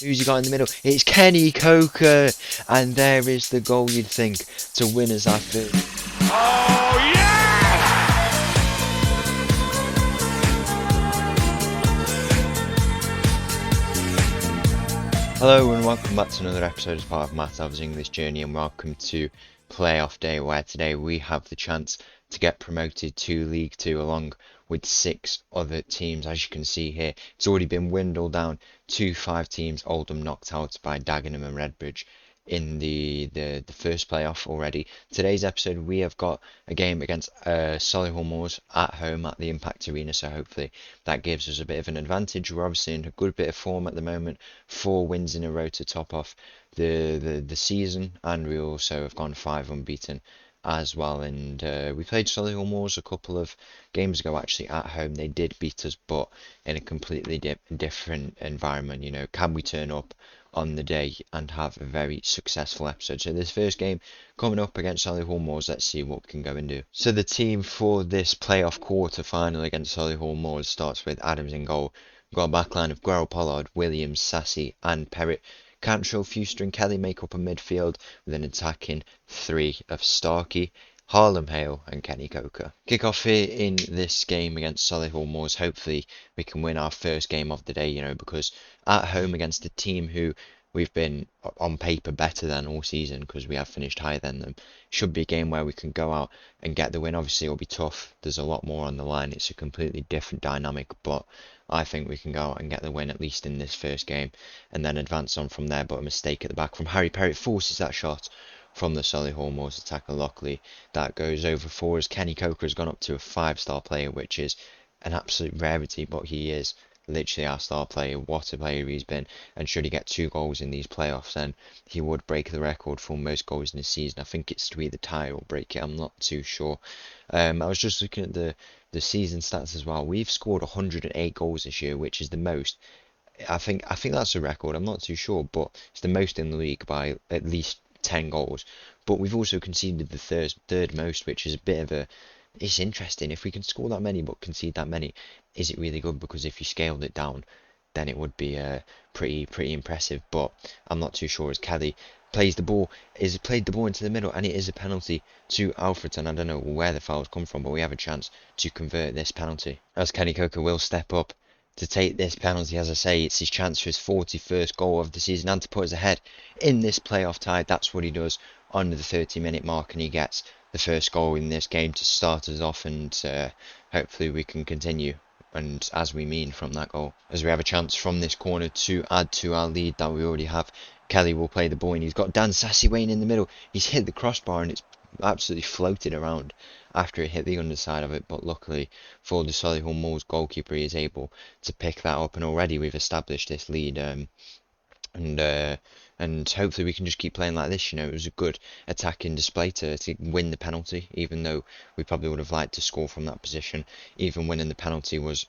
Who's he got in the middle? It's Kenny Coker, and there is the goal you'd think to win us our first. Oh yeah! Hello and welcome back to another episode as part of Mattov's English Journey, and welcome to Playoff Day, where today we have the chance to get promoted to League Two along with 6 other teams. As you can see here, it's already been dwindled down to 5 teams. Oldham knocked out by Dagenham and Redbridge in the first playoff already. Today's episode we have got a game against Solihull Moors at home at the Impact Arena, so hopefully that gives us a bit of an advantage. We're obviously in a good bit of form at the moment, 4 wins in a row to top off the season, and we also have gone 5 unbeaten as well. And we played Solihull Moors a couple of games ago actually at home. They did beat us, but in a completely different environment. You know, can we turn up on the day and have a very successful episode? So this first game coming up against Solihull Moors, let's see what we can go and do. So the team for this playoff quarter final against Solihull Moors starts with Adams in goal. We've got a backline of Guerrero, Pollard, Williams, Sassy and Perrott. Cantrell, Fuster and Kelly make up a midfield with an attacking 3 of Starkey, Harlem Hale and Kenny Coker. Kick off here in this game against Solihull Moors. Hopefully we can win our first game of the day, you know, because at home against a team who we've been on paper better than all season, because we have finished higher than them, should be a game where we can go out and get the win. Obviously it'll be tough, there's a lot more on the line, it's a completely different dynamic, but I think we can go out and get the win at least in this first game and then advance on from there. But a mistake at the back from Harry Perrott forces that shot from the Solihull Moors attacker. Luckily that goes over for us. Kenny Coker has gone up to a 5-star player, which is an absolute rarity, but he is literally our star player. What a player he's been, and should he get 2 goals in these playoffs, then he would break the record for most goals in a season. I think it's to either tie or break it, I'm not too sure. I was just looking at the season stats as well. We've scored 108 goals this year, which is the most. I think that's a record, I'm not too sure, but it's the most in the league by at least 10 goals. But we've also conceded the third most, which is a bit of a, it's interesting. If we can score that many but concede that many, is it really good? Because if you scaled it down, then it would be pretty impressive. But I'm not too sure. As Kelly played the ball into the middle, and it is a penalty to Alfreton. I don't know where the foul's come from, but we have a chance to convert this penalty, as Kenny Coker will step up to take this penalty. As I say, it's his chance for his 41st goal of the season and to put us ahead in this playoff tie. That's what he does on the 30-minute mark, and he gets the first goal in this game to start us off, and hopefully we can continue, and as we mean, from that goal, as we have a chance from this corner to add to our lead that we already have. Kelly will play the ball, and he's got Dan Sassy waiting in the middle. He's hit the crossbar and it's absolutely floated around after it hit the underside of it, but luckily for the Solihull Moors goalkeeper, he is able to pick that up, and already we've established this lead, and hopefully we can just keep playing like this. You know, it was a good attacking display to win the penalty, even though we probably would have liked to score from that position. Even winning the penalty was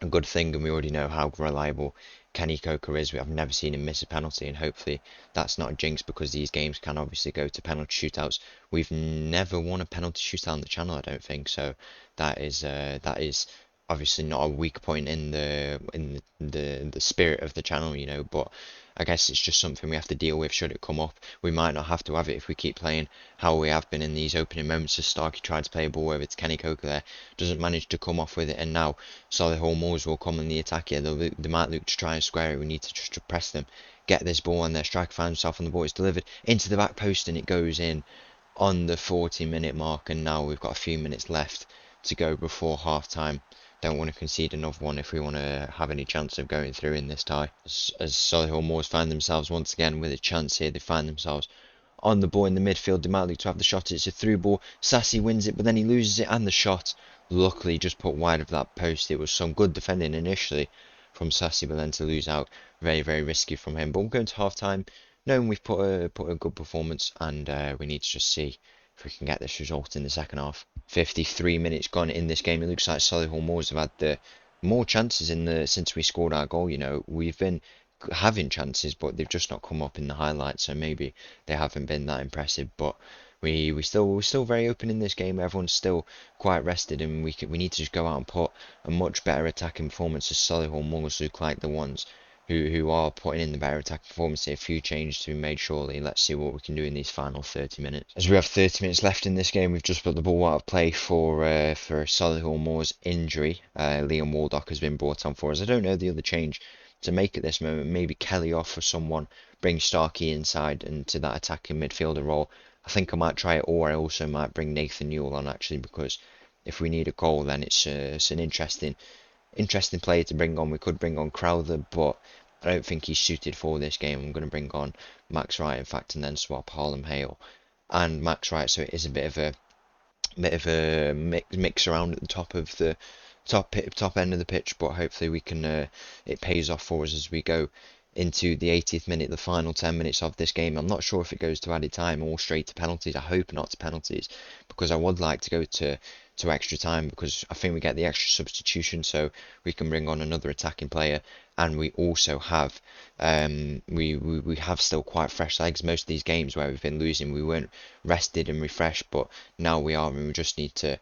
a good thing, and we already know how reliable Kenny Coker is. We have never seen him miss a penalty, and hopefully that's not a jinx, because these games can obviously go to penalty shootouts. We've never won a penalty shootout on the channel, I don't think, so that is obviously not a weak point in the spirit of the channel, you know, but I guess it's just something we have to deal with should it come up. We might not have to have it if we keep playing how we have been in these opening moments. As Starkey tried to play a ball over to Kenny Coker there, doesn't manage to come off with it, and now Solihull Moors will come in the attack here. They might look to try and square it. We need to just press them, get this ball, and their striker finds himself on the ball. It's delivered into the back post, and it goes in on the 40-minute mark, and now we've got a few minutes left to go before half time. Don't want to concede another one if we want to have any chance of going through in this tie. As Solihull Moors find themselves once again with a chance here, they find themselves on the ball in the midfield. They might look to have the shot. It's a through ball. Sassy wins it, but then he loses it, and the shot luckily just put wide of that post. It was some good defending initially from Sassy, but then to lose out, very, very risky from him. But we're going to half time knowing we've put a good performance, and we need to just see if we can get this result in the second half. 53 minutes gone in this game. It looks like Solihull Moors have had the more chances since we scored our goal. You know, we've been having chances, but they've just not come up in the highlights, so maybe they haven't been that impressive. But we're still very open in this game. Everyone's still quite rested, and we need to just go out and put a much better attacking performance, as Solihull Moors look like the ones who are putting in the better attacking performance here. A few changes to be made surely. Let's see what we can do in these final 30 minutes. As we have 30 minutes left in this game, we've just put the ball out of play for Solihull Moore's injury. Liam Waldock has been brought on for us. I don't know the other change to make at this moment. Maybe Kelly off for someone, bring Starkey inside into that attacking midfielder role. I think I might try it, or I also might bring Nathan Newell on actually, because if we need a goal, then it's an interesting player to bring on. We could bring on Crowther, but I don't think he's suited for this game. I'm going to bring on Max Wright, in fact, and then swap Harlem Hale and Max Wright, so it is a bit of a mix around at the top of the top end of the pitch, but hopefully we can it pays off for us as we go into the 80th minute, the final 10 minutes of this game. I'm not sure if it goes to added time or straight to penalties. I hope not to penalties, because I would like to go to extra time, because I think we get the extra substitution, so we can bring on another attacking player, and we also have we have still quite fresh legs. Most of these games where we've been losing, we weren't rested and refreshed, but now we are, and we just need to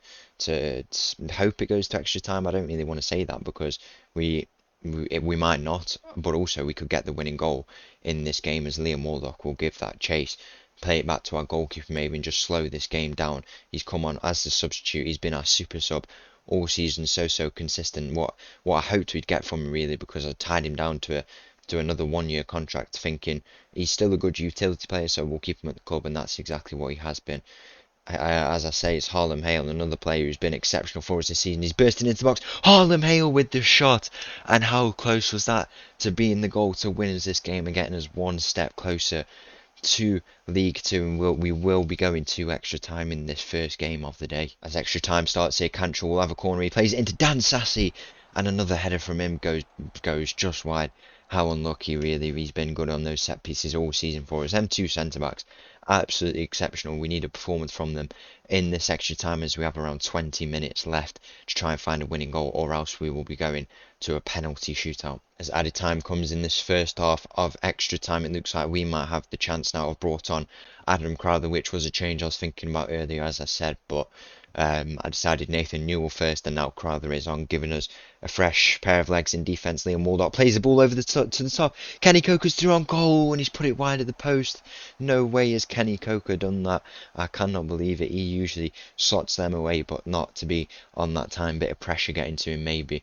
hope it goes to extra time. I don't really want to say that, because we might not, but also we could get the winning goal in this game, as Liam Waldock will give that chase, play it back to our goalkeeper maybe, and just slow this game down. He's come on as the substitute. He's been our super sub all season, so consistent. What I hoped we'd get from him, really, because I tied him down to another 1-year contract, thinking he's still a good utility player, so we'll keep him at the club, and that's exactly what he has been. As I say, it's Harlem Hale, another player who's been exceptional for us this season. He's bursting into the box. Harlem Hale with the shot. And how close was that to being the goal to win us this game and getting us one step closer to League Two, and we will be going to extra time in this first game of the day. As extra time starts here, Cantrell will have a corner. He plays it into Dan Sassy, and another header from him goes just wide. How unlucky, really. He's been good on those set pieces all season for us. Them two centre backs, absolutely exceptional. We need a performance from them in this extra time, as we have around 20 minutes left to try and find a winning goal, or else we will be going to a penalty shootout. As added time comes in this first half of extra time, it looks like we might have the chance now. I've brought on Adam Crowther, which was a change I was thinking about earlier, as I said, but I decided Nathan Newell first, and now Crowther is on, giving us a fresh pair of legs in defence. Liam Waldock plays the ball over to the top. Kenny Coker's through on goal, and he's put it wide at the post. No way has Kenny Coker done that. I cannot believe it. He usually slots them away, but not to be on that time. Bit of pressure getting to him, maybe.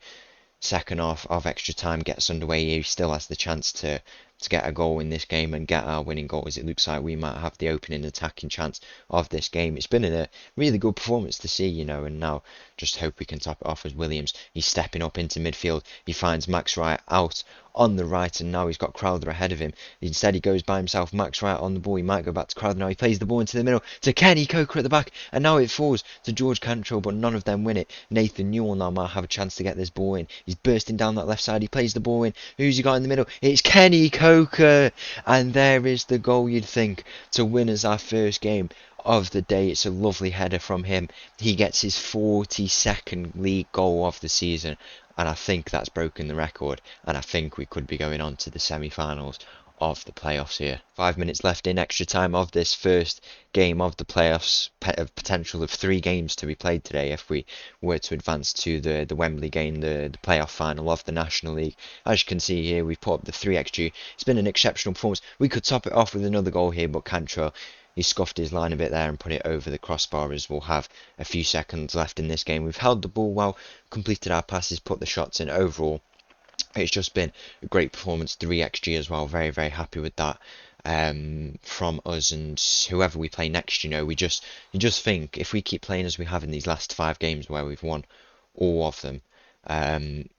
Second half of extra time gets underway here. He still has the chance to get a goal in this game and get our winning goal, as it looks like we might have the opening attacking chance of this game. It's been a really good performance to see, and now just hope we can top it off as Williams. He's stepping up into midfield. He finds Max Wright out on the right, and now he's got Crowther ahead of him. Instead, he goes by himself. Max Wright on the ball. He might go back to Crowther now. He plays the ball into the middle to Kenny Coker at the back, and now it falls to George Cantrell, but none of them win it. Nathan Newell now might have a chance to get this ball in. He's bursting down that left side. He plays the ball in. Who's he got in the middle? It's Kenny Coker, and there is the goal, you'd think, to win us our first game of the day. It's a lovely header from him. He gets his 42nd league goal of the season, and I think that's broken the record, and I think we could be going on to the semi-finals of the playoffs here. 5 minutes left in extra time of this first game of the playoffs. Potential of 3 games to be played today if we were to advance to the Wembley game, the playoff final of the National League. As you can see here, we've put up the 3 XG. It's been an exceptional performance. We could top it off with another goal here, but Cantrell, he scuffed his line a bit there and put it over the crossbar, as we'll have a few seconds left in this game. We've held the ball well, completed our passes, put the shots in. Overall, it's just been a great performance. 3 XG as well. Very, very happy with that from us, and whoever we play next. You just think if we keep playing as we have in these last 5 games where we've won all of them,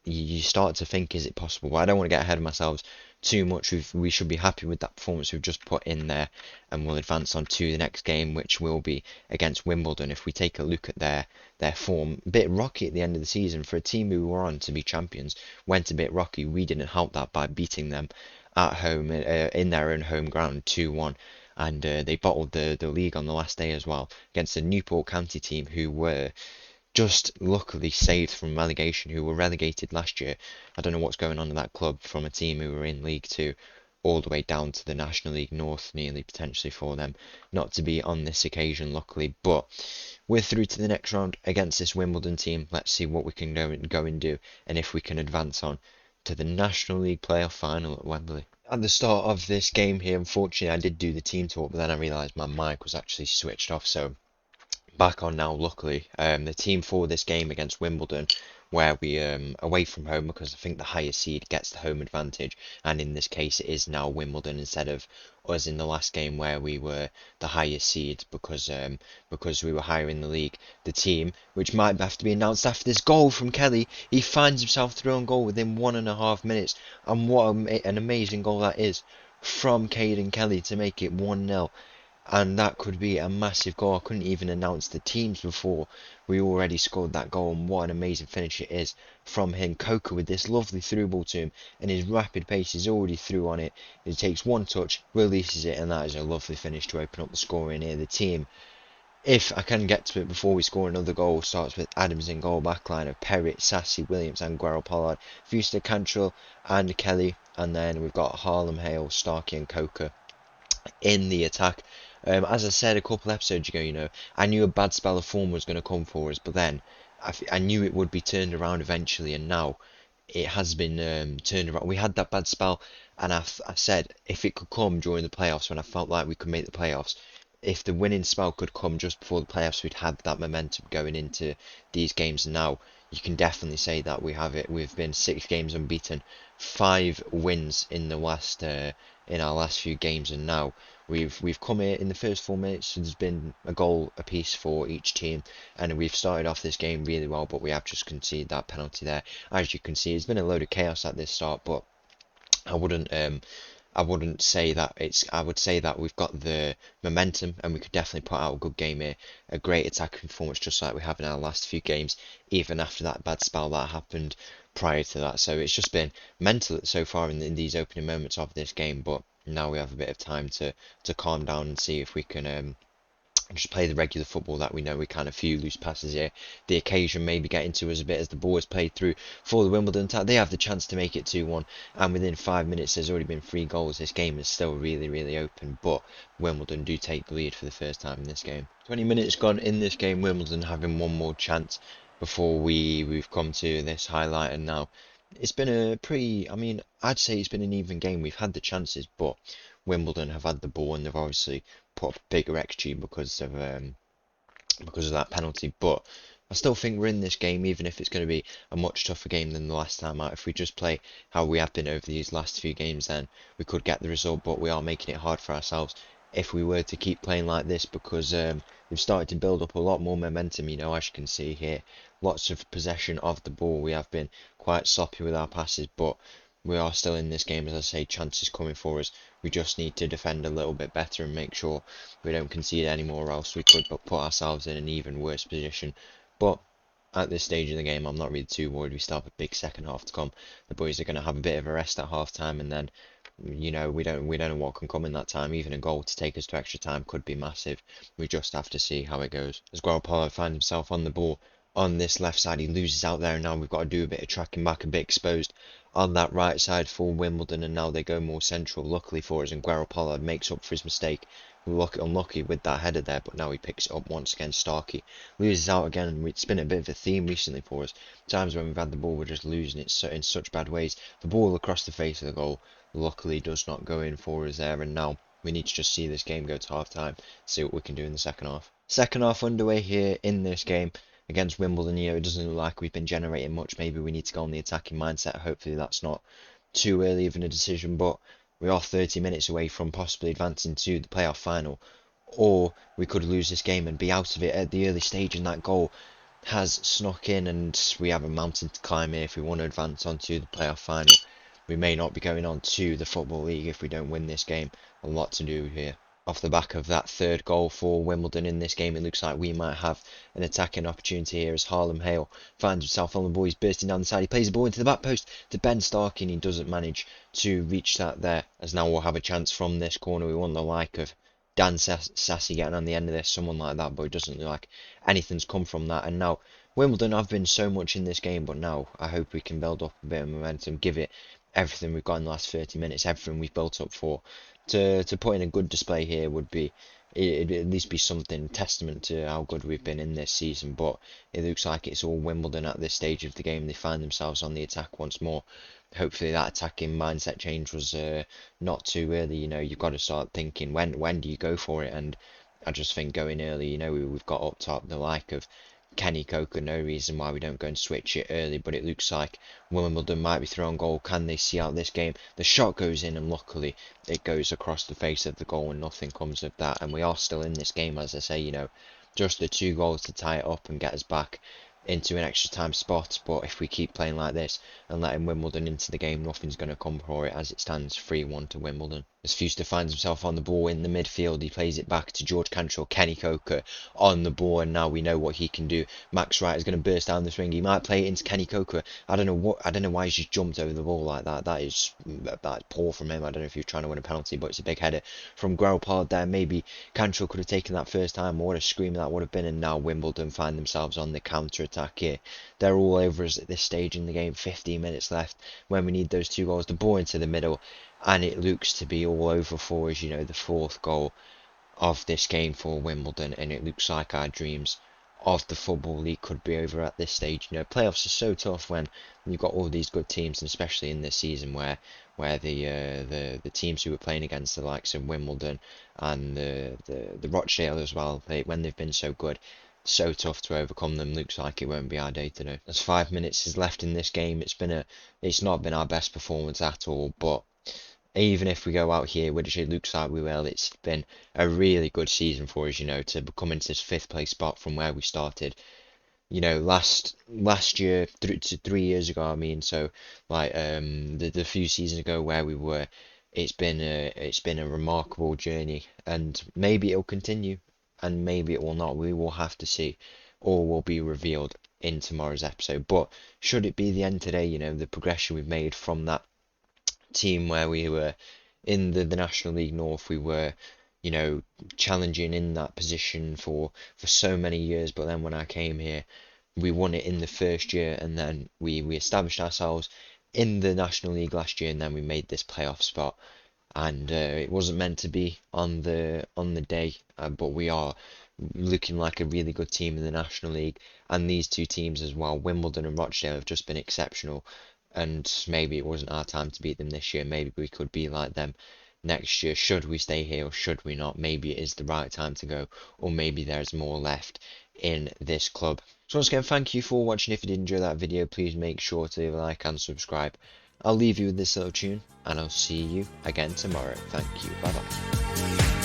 you start to think, is it possible? But I don't want to get ahead of myself too much. We should be happy with that performance we've just put in there, and we'll advance on to the next game, which will be against Wimbledon. If we take a look at their form, a bit rocky at the end of the season for a team who were on to be champions. Went a bit rocky. We didn't help that by beating them at home in their own home ground 2-1, and they bottled the league on the last day as well against a Newport County team who were just luckily saved from relegation, who were relegated last year. I don't know what's going on in that club, from a team who were in League Two all the way down to the National League North, nearly, potentially, for them not to be on this occasion, luckily. But we're through to the next round against this Wimbledon team. Let's see what we can go and do, and if we can advance on to the National League playoff final at Wembley. At the start of this game here, unfortunately, I did do the team talk, but then I realised my mic was actually switched off, so back on now, luckily. The team for this game against Wimbledon, where we away from home, because I think the higher seed gets the home advantage, and in this case it is now Wimbledon instead of us in the last game where we were the higher seed because we were higher in the league. The team, which might have to be announced after this goal from Kelly, he finds himself through on goal within 1.5 minutes, and what an amazing goal that is from Caden Kelly to make it 1-0. And that could be a massive goal. I couldn't even announce the teams before we already scored that goal, and what an amazing finish it is from him. Coker with this lovely through ball to him, and his rapid pace is already through on it. He takes one touch, releases it, and that is a lovely finish to open up the scoring here. The team, if I can get to it before we score another goal, starts with Adams in goal, backline of Perrett, Sassy, Williams and Guerrero Pollard, Fuster, Cantrell and Kelly, and then we've got Harlem, Hale, Starkey and Coker in the attack. As I said a couple episodes ago, I knew a bad spell of form was going to come for us, but then I knew it would be turned around eventually, and now it has been turned around. We had that bad spell, and I said if it could come during the playoffs when I felt like we could make the playoffs, if the winning spell could come just before the playoffs, we'd had that momentum going into these games, and now you can definitely say that we have it. We've been 6 games unbeaten, 5 wins in the last in our last few games, and now we've come here in the first 4 minutes. There's been a goal apiece for each team, and we've started off this game really well, but we have just conceded that penalty there. As you can see, it's been a load of chaos at this start, but I wouldn't say that I would say that we've got the momentum and we could definitely put out a good game here, a great attacking performance just like we have in our last few games, even after that bad spell that happened prior to that. So it's just been mental so far in these opening moments of this game, but now we have a bit of time to calm down and see if we can just play the regular football that we know. We kind of few loose passes here. The occasion maybe getting to us a bit as the ball is played through for the Wimbledon attack. They have the chance to make it 2-1, and within 5 minutes there's already been 3 goals. This game is still really, really open, but Wimbledon do take the lead for the first time in this game. 20 minutes gone in this game, Wimbledon having one more chance before we've come to this highlight, and now it's been a pretty, I'd say it's been an even game. We've had the chances, but Wimbledon have had the ball, and they've obviously put up a bigger XG because of that penalty. But I still think we're in this game, even if it's going to be a much tougher game than the last time out. If we just play how we have been over these last few games, then we could get the result, but we are making it hard for ourselves if we were to keep playing like this, because we've started to build up a lot more momentum, as you can see here. Lots of possession of the ball. We have been quite sloppy with our passes, but we are still in this game. As I say, chances coming for us. We just need to defend a little bit better and make sure we don't concede anymore, or else we could put ourselves in an even worse position. But at this stage of the game, I'm not really too worried. We still have a big second half to come. The boys are going to have a bit of a rest at half time, and then we don't know what can come in that time. Even a goal to take us to extra time could be massive. We just have to see how it goes. As Guerrero Pollard finds himself on the ball on this left side, he loses out there, and now we've got to do a bit of tracking back, a bit exposed on that right side for Wimbledon, and now they go more central, luckily for us, and Guerrero Pollard makes up for his mistake. Unlucky with that header there, but now he picks it up once again. Starkey loses out again, and it's been a bit of a theme recently for us. Times when we've had the ball, we're just losing it in such bad ways. The ball across the face of the goal luckily does not go in for us there, and now we need to just see this game go to half time, see what we can do in the second half. Second half underway here in this game against Wimbledon. It doesn't look like we've been generating much. Maybe we need to go on the attacking mindset. Hopefully that's not too early of a decision, but we are 30 minutes away from possibly advancing to the playoff final, or we could lose this game and be out of it at the early stage, and that goal has snuck in, and we have a mountain to climb here if we want to advance onto the playoff final. We may not be going on to the Football League if we don't win this game. A lot to do here. Off the back of that third goal for Wimbledon in this game, it looks like we might have an attacking opportunity here as Harlem Hale finds himself on the ball. He's bursting down the side. He plays the ball into the back post to Ben Starkey, and he doesn't manage to reach that there, as now we'll have a chance from this corner. We want the like of Dan Sassy getting on the end of this, someone like that, but it doesn't look like anything's come from that. And now Wimbledon have been so much in this game, but now I hope we can build up a bit of momentum, give it everything we've got in the last 30 minutes, everything we've built up for. To put in a good display here would be it'd at least be something testament to how good we've been in this season. But it looks like it's all Wimbledon at this stage of the game. They find themselves on the attack once more. Hopefully that attacking mindset change was not too early. You know, you've got to start thinking when do you go for it? And I just think going early, you know, we've got up top the like of Kenny Coker, no reason why we don't go and switch it early, but it looks like Wimbledon might be throwing goal. Can they see out this game? The shot goes in, and luckily it goes across the face of the goal, and nothing comes of that. And we are still in this game, as I say, you know, just the 2 goals to tie it up and get us back into an extra time spot. But if we keep playing like this and letting Wimbledon into the game, nothing's going to come for it as it stands 3-1 to Wimbledon. As Fuster finds himself on the ball in the midfield, he plays it back to George Cantrell. Kenny Coker on the ball, and now we know what he can do. Max Wright is going to burst down the swing. He might play it into Kenny Coker. I don't know why he's just jumped over the ball like that. That's poor from him. I don't know if you're trying to win a penalty, but it's a big header from Grelpard there. Maybe Cantrell could have taken that first time. What a scream that would have been. And now Wimbledon find themselves on the counter attack here. They're all over us at this stage in the game. 15 minutes left when we need those 2 goals. The ball into the middle, and it looks to be all over for us. You know, the 4th goal of this game for Wimbledon, and it looks like our dreams of the Football League could be over at this stage. You know, playoffs are so tough when you've got all these good teams, and especially in this season where the teams who were playing against the likes of Wimbledon and the Rochdale as well, when they've been so good, so tough to overcome them. Looks like it won't be our day today. As 5 minutes is left in this game, it's not been our best performance at all, but even if we go out here, which it looks like we will, it's been a really good season for us, you know, to come into this 5th place spot from where we started. You know, last year, 3 years ago, I mean, so like the few seasons ago where we were, it's been a remarkable journey, and maybe it'll continue, and maybe it will not. We will have to see. All will be revealed in tomorrow's episode. But should it be the end today, you know, the progression we've made from that team where we were in the National League North, we were, you know, challenging in that position for so many years. But then when I came here, we won it in the first year, and then we established ourselves in the National League last year, and then we made this playoff spot. And it wasn't meant to be on the day, but we are looking like a really good team in the National League, and these 2 teams as well, Wimbledon and Rochdale, have just been exceptional. And maybe it wasn't our time to beat them this year. Maybe we could be like them next year. Should we stay here or should we not? Maybe it is the right time to go, or maybe there's more left in this club. So once again, thank you for watching. If you did enjoy that video, please make sure to like and subscribe. I'll leave you with this little tune, and I'll see you again tomorrow. Thank you. Bye bye.